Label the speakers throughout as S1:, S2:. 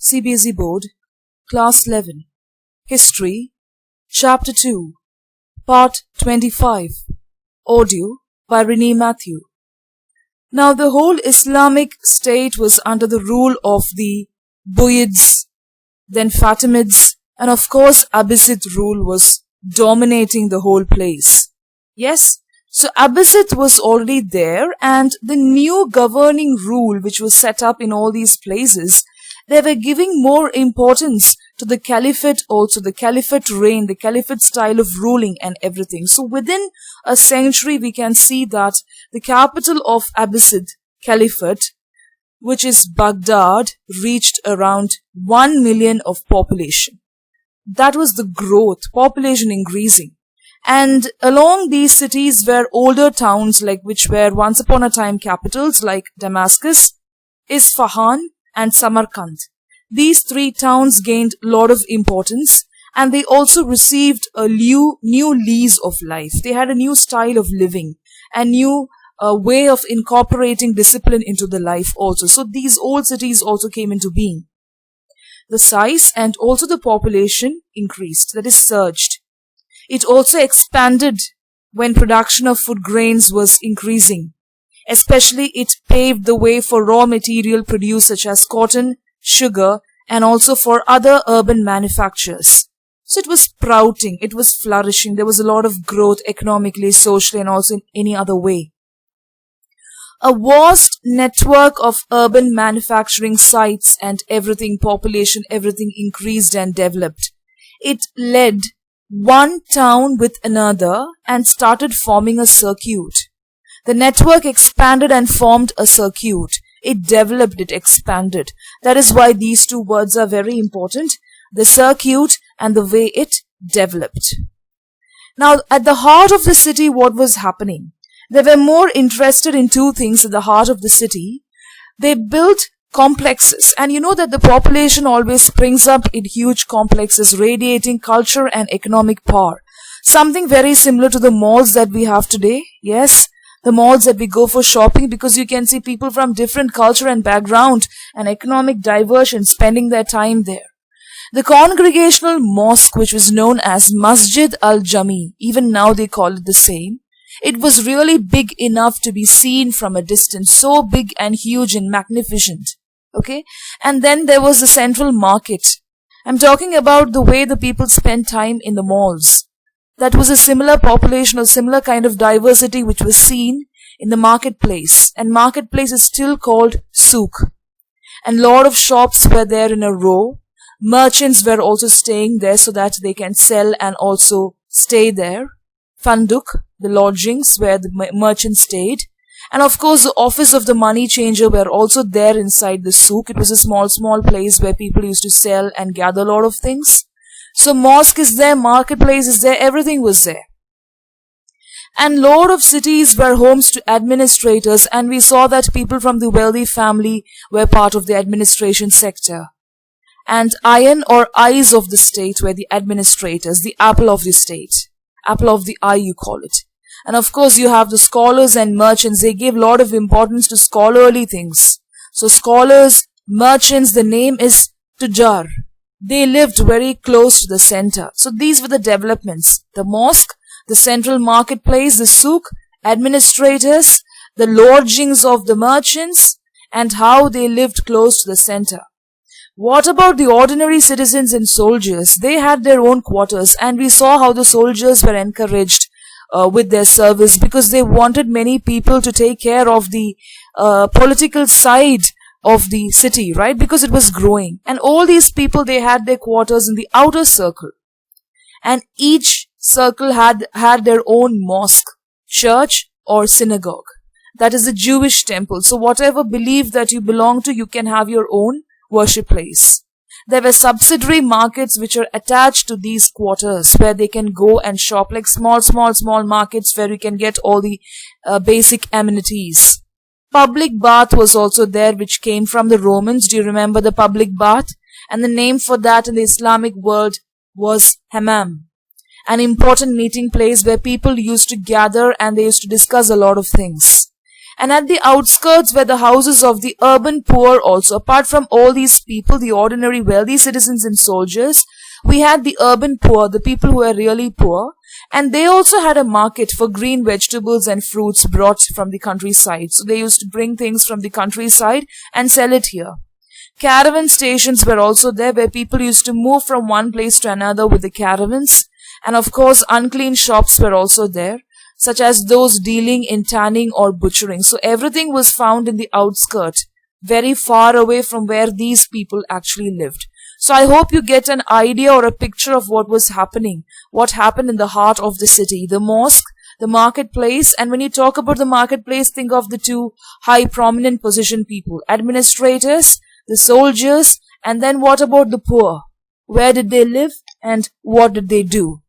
S1: CBSE Board, Class 11, History, Chapter 2, Part 25, Audio by Renee Matthew. Now the whole Islamic state was under the rule of the Buyids, then Fatimids, and of course Abbasid rule was dominating the whole place. Yes, so Abbasid was already there, and the new governing rule which was set up in all these places, they were giving more importance to the caliphate also, the caliphate reign, the caliphate style of ruling and everything. So within a century we can see that the capital of Abbasid Caliphate, which is Baghdad, reached around 1 million of population. That was the growth, population increasing. And along these cities were older towns which were once upon a time capitals like Damascus, Isfahan and Samarkand. These three towns gained a lot of importance, and they also received a new lease of life. They had a new style of living, a new way of incorporating discipline into the life also. So these old cities also came into being. The size and also the population increased, that is surged. It also expanded when production of food grains was increasing. Especially it paved the way for raw material produced such as cotton, sugar, and also for other urban manufactures. So it was sprouting, it was flourishing, there was a lot of growth economically, socially, and also in any other way. A vast network of urban manufacturing sites and everything, population, everything increased and developed. It led one town with another and started forming a circuit. The network expanded and formed a circuit. It developed, it expanded. That is why these two words are very important. The circuit and the way it developed. Now, at the heart of the city, what was happening? They were more interested in two things at the heart of the city. They built complexes. And you know that the population always springs up in huge complexes, radiating culture and economic power. Something very similar to the malls that we have today. Yes, the malls that we go for shopping, because you can see people from different culture and background and economic diversion spending their time there. The congregational mosque, which was known as Masjid al-Jami, even now they call it the same. It was really big enough to be seen from a distance, so big and huge and magnificent. Okay? And then there was the central market. I'm talking about the way the people spent time in the malls. That was a similar population or similar kind of diversity which was seen in the marketplace. And marketplace is still called souk. And lot of shops were there in a row. Merchants were also staying there so that they can sell and also stay there. Fanduk, the lodgings where the merchants stayed. And of course the office of the money changer were also there inside the souk. It was a small place where people used to sell and gather a lot of things. So mosque is there, marketplace is there, everything was there. And lot of cities were homes to administrators, and we saw that people from the wealthy family were part of the administration sector. And iron or eyes of the state were the administrators, the apple of the state. Apple of the eye you call it. And of course you have the scholars and merchants, they gave a lot of importance to scholarly things. So scholars, merchants, the name is Tujar. They lived very close to the center. So these were the developments. The mosque, the central marketplace, the souk, administrators, the lodgings of the merchants, and how they lived close to the center. What about the ordinary citizens and soldiers? They had their own quarters, and we saw how the soldiers were encouraged with their service because they wanted many people to take care of the political side of the city, right? Because it was growing. And all these people, they had their quarters in the outer circle. And each circle had their own mosque, church or synagogue. That is a Jewish temple. So whatever belief that you belong to, you can have your own worship place. There were subsidiary markets which are attached to these quarters where they can go and shop, like small markets where you can get all the basic amenities. Public bath was also there, which came from the Romans. Do you remember the public bath? And the name for that in the Islamic world was hammam. An important meeting place where people used to gather and they used to discuss a lot of things. And at the outskirts were the houses of the urban poor also. Apart from all these people, the ordinary wealthy citizens and soldiers, we had the urban poor, the people who were really poor. And they also had a market for green vegetables and fruits brought from the countryside. So they used to bring things from the countryside and sell it here. Caravan stations were also there where people used to move from one place to another with the caravans. And of course, unclean shops were also there, such as those dealing in tanning or butchering. So everything was found in the outskirts, very far away from where these people actually lived. So I hope you get an idea or a picture of what was happening, what happened in the heart of the city, the mosque, the marketplace. And when you talk about the marketplace, think of the two high prominent position people, administrators, the soldiers, and then what about the poor? Where did they live and what did they do?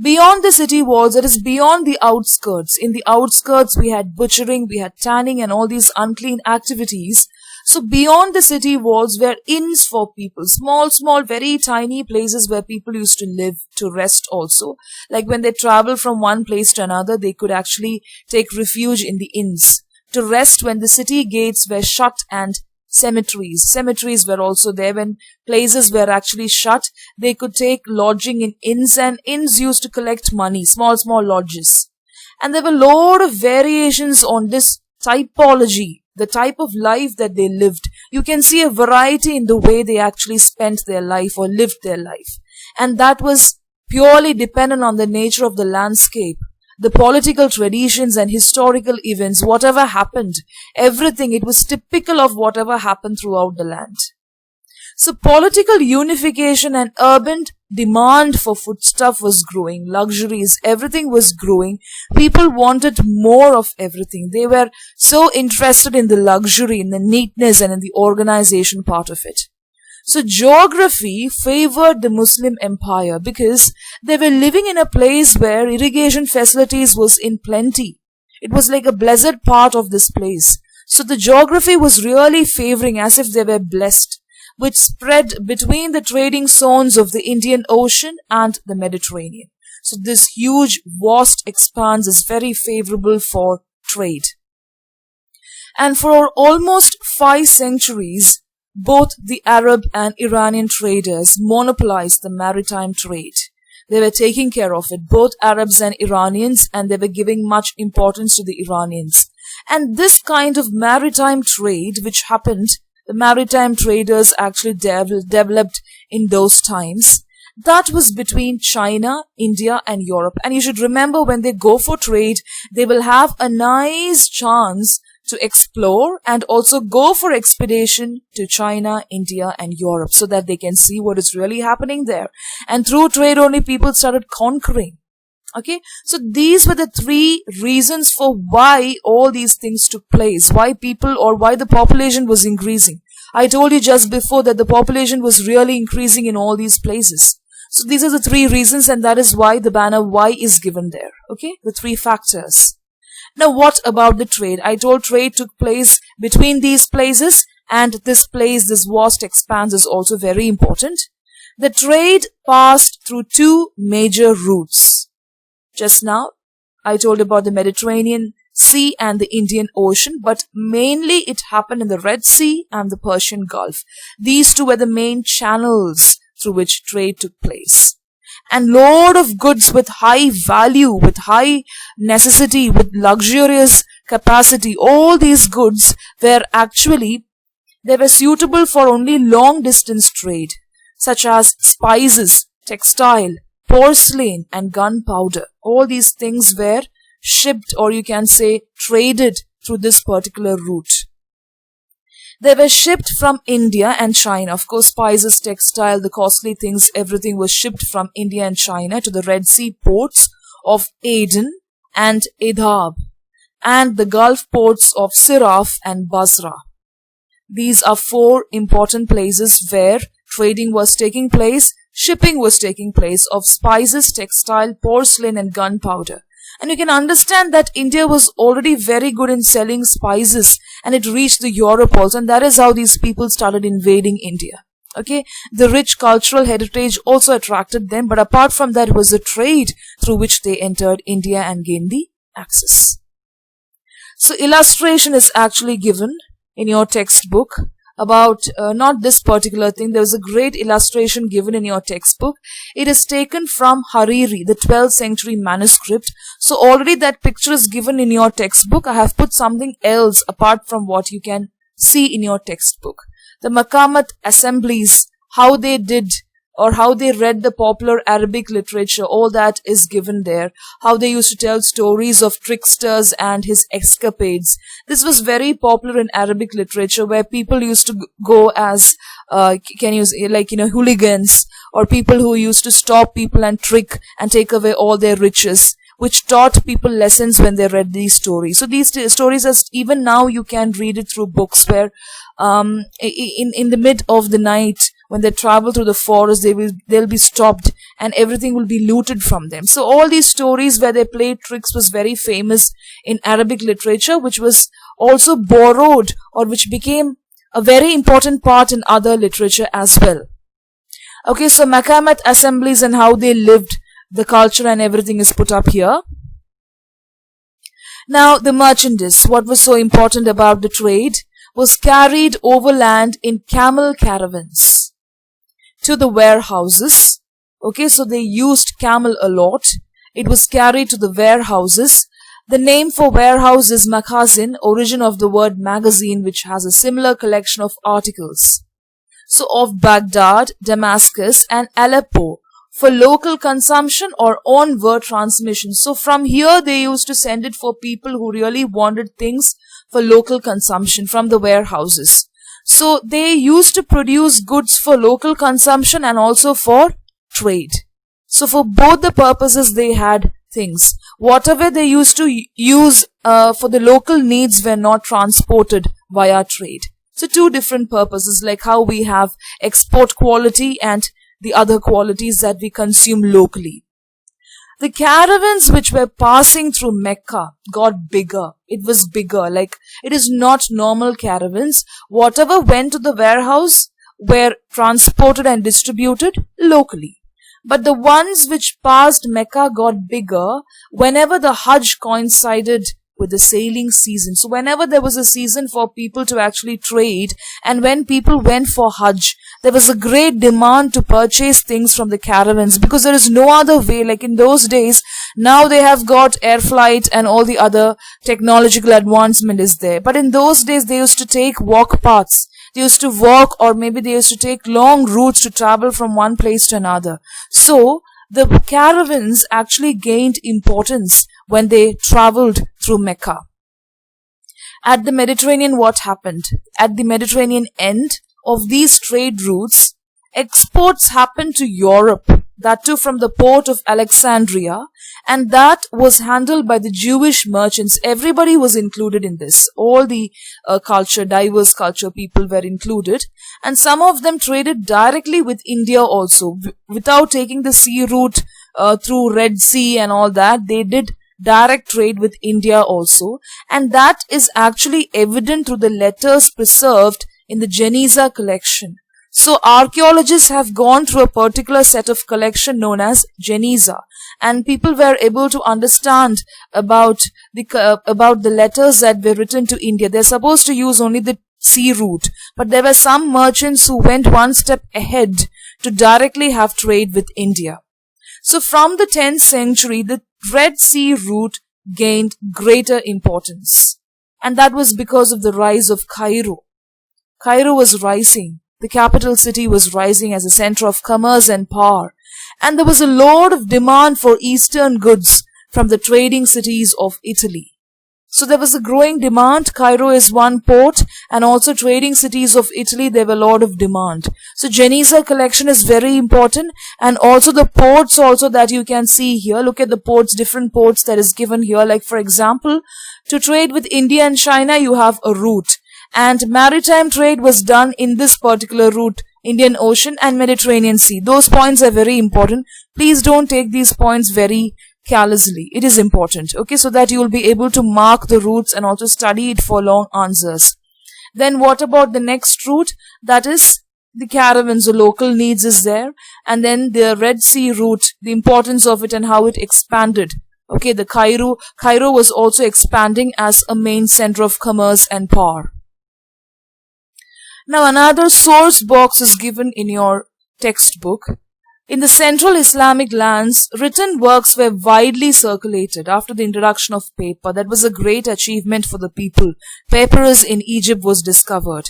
S1: Beyond the city walls, that is beyond the outskirts. In the outskirts, we had butchering, we had tanning and all these unclean activities. So beyond the city walls were inns for people, small, very tiny places where people used to live, to rest also. Like when they travel from one place to another, they could actually take refuge in the inns to rest when the city gates were shut. And cemeteries were also there. When places were actually shut, they could take lodging in inns, and inns used to collect money, small lodges. And there were a lot of variations on this typology, the type of life that they lived. You can see a variety in the way they actually spent their life or lived their life. And that was purely dependent on the nature of the landscape, the political traditions and historical events, whatever happened, everything, it was typical of whatever happened throughout the land. So political unification and urban demand for foodstuff was growing, luxuries, everything was growing. People wanted more of everything. They were so interested in the luxury, in the neatness and in the organization part of it. So geography favored the Muslim empire because they were living in a place where irrigation facilities was in plenty. It was like a blessed part of this place. So the geography was really favoring, as if they were blessed, which spread between the trading zones of the Indian Ocean and the Mediterranean. So this huge, vast expanse is very favorable for trade. And for almost 5 centuries, both the Arab and Iranian traders monopolized the maritime trade. They were taking care of it, both Arabs and Iranians, and they were giving much importance to the Iranians. And this kind of maritime trade which happened, the maritime traders actually developed in those times. That was between China, India and Europe. And you should remember, when they go for trade, they will have a nice chance to explore and also go for expedition to China, India and Europe, so that they can see what is really happening there. And through trade only people started conquering. Okay, so these were the 3 reasons for why all these things took place, why people or why the population was increasing. I told you just before that the population was really increasing in all these places. So these are the 3 reasons, and that is why the banner Y is given there. Okay, the 3 factors. Now what about the trade? I told trade took place between these places, and this place, this vast expanse is also very important. The trade passed through 2 major routes. Just now, I told about the Mediterranean Sea and the Indian Ocean, but mainly it happened in the Red Sea and the Persian Gulf. These 2 were the main channels through which trade took place. And lot of goods with high value, with high necessity, with luxurious capacity, all these goods were actually, they were suitable for only long distance trade, such as spices, textile, porcelain and gunpowder. All these things were shipped, or you can say traded, through this particular route. They were shipped from India and China. Of course, spices, textile, the costly things, everything was shipped from India and China to the Red Sea ports of Aden and Edab, and the Gulf ports of Siraf and Basra. These are 4 important places where trading was taking place, shipping was taking place of spices, textile, porcelain and gunpowder. And you can understand that India was already very good in selling spices, and it reached the Europe also, and that is how these people started invading India. Okay, the rich cultural heritage also attracted them, but apart from that, it was the trade through which they entered India and gained the access. So illustration is actually given in your textbook about not this particular thing. There was a great illustration given in your textbook. It is taken from Hariri, the 12th century manuscript. So already that picture is given in your textbook. I have put something else apart from what you can see in your textbook. The Maqamat assemblies, how they did or how they read the popular Arabic literature, all that is given there. How they used to tell stories of tricksters and his escapades. This was very popular in Arabic literature, where people used to go as, hooligans, or people who used to stop people and trick and take away all their riches, which taught people lessons when they read these stories. So these stories, even now you can read it through books, where in the mid of the night, when they travel through the forest, they'll be stopped and everything will be looted from them. So all these stories where they played tricks was very famous in Arabic literature, which was also borrowed, or which became a very important part in other literature as well. Okay, so Maqamat assemblies and how they lived, the culture and everything is put up here. Now the merchandise, what was so important about the trade, was carried overland in camel caravans to the warehouses. Okay, so they used camel a lot. It was carried to the warehouses. The name for warehouse is makhazin, origin of the word magazine, which has a similar collection of articles. So of Baghdad, Damascus and Aleppo for local consumption or onward transmission. So from here they used to send it for people who really wanted things for local consumption from the warehouses. So they used to produce goods for local consumption and also for trade. So for both the purposes they had things. Whatever they used to use for the local needs were not transported via trade. So two different purposes, like how we have export quality and the other qualities that we consume locally. The caravans which were passing through Mecca got bigger. It was bigger, like it is not normal caravans. Whatever went to the warehouse were transported and distributed locally. But the ones which passed Mecca got bigger whenever the Hajj coincided with the sailing season. So whenever there was a season for people to actually trade, and when people went for Hajj, there was a great demand to purchase things from the caravans, because there is no other way. Like in those days, now they have got air flight and all the other technological advancement is there. But in those days, they used to take walk paths. They used to walk, or maybe they used to take long routes to travel from one place to another. So the caravans actually gained importance when they traveled through Mecca. At the Mediterranean, what happened? At the Mediterranean end of these trade routes, exports happened to Europe, that too from the port of Alexandria, and that was handled by the Jewish merchants. Everybody was included in this. All the diverse culture people were included, and some of them traded directly with India also, without taking the sea route through Red Sea and all that. They did direct trade with India also, and that is actually evident through the letters preserved in the Geniza collection. So archaeologists have gone through a particular set of collection known as Geniza, and people were able to understand about the letters that were written to India. They're supposed to use only the sea route, but there were some merchants who went one step ahead to directly have trade with India. So from the 10th century, the Red Sea route gained greater importance, and that was because of the rise of Cairo. Cairo was rising. The capital city was rising as a center of commerce and power, and there was a lot of demand for Eastern goods from the trading cities of Italy. So there was a growing demand. Cairo is one port, and also trading cities of Italy, there were a lot of demand. So Geniza collection is very important, and also the ports also that you can see here. Look at the ports, different ports that is given here. Like for example, to trade with India and China, you have a route, and maritime trade was done in this particular route, Indian Ocean and Mediterranean Sea. Those points are very important. Please don't take these points very carelessly. It is important, okay, so that you will be able to mark the routes and also study it for long answers. Then what about the next route? That is the caravans, the local needs is there. And then the Red Sea route, the importance of it and how it expanded Okay, the Cairo was also expanding as a main center of commerce and power. Now another source box is given in your textbook. In the central Islamic lands, written works were widely circulated after the introduction of paper. That was a great achievement for the people. Papyrus in Egypt was discovered.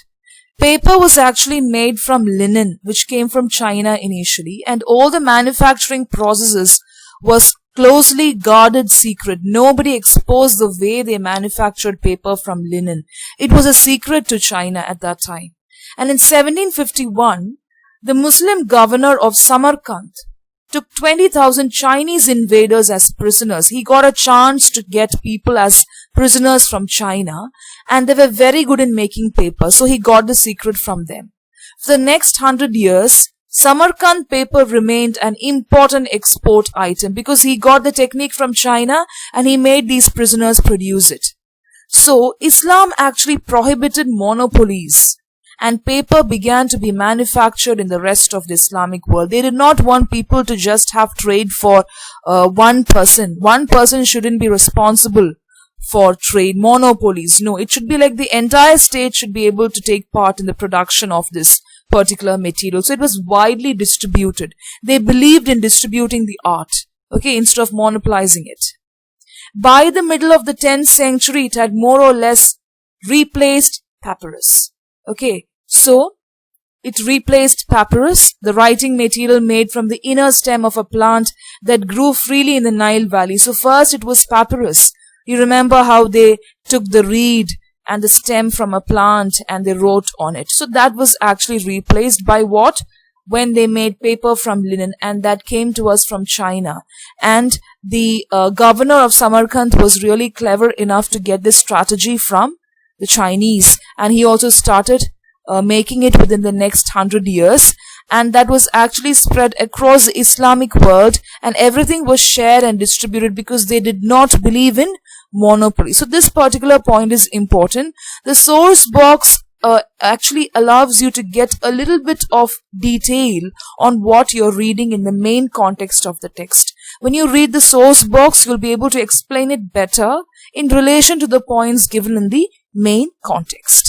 S1: Paper was actually made from linen, which came from China initially, and all the manufacturing processes was closely guarded secret. Nobody exposed the way they manufactured paper from linen. It was a secret to China at that time. And in 1751, the Muslim governor of Samarkand took 20,000 Chinese invaders as prisoners. He got a chance to get people as prisoners from China, and they were very good in making paper, so he got the secret from them. For the next 100 years, Samarkand paper remained an important export item because he got the technique from China and he made these prisoners produce it. So, Islam actually prohibited monopolies, and paper began to be manufactured in the rest of the Islamic world. They did not want people to just have trade for one person. One person shouldn't be responsible for trade, monopolies. No, it should be like the entire state should be able to take part in the production of this particular material. So it was widely distributed. They believed in distributing the art, okay, instead of monopolizing it. By the middle of the 10th century, it had more or less replaced papyrus. Okay, so it replaced papyrus, the writing material made from the inner stem of a plant that grew freely in the Nile Valley. So first it was papyrus. You remember how they took the reed and the stem from a plant and they wrote on it. So that was actually replaced by what? When they made paper from linen, and that came to us from China. And the governor of Samarkand was really clever enough to get this strategy from the Chinese, and he also started making it within the next 100 years, and that was actually spread across the Islamic world, and everything was shared and distributed because they did not believe in monopoly. So this particular point is important. The source box actually allows you to get a little bit of detail on what you're reading in the main context of the text. When you read the source box, you'll be able to explain it better in relation to the points given in the main context.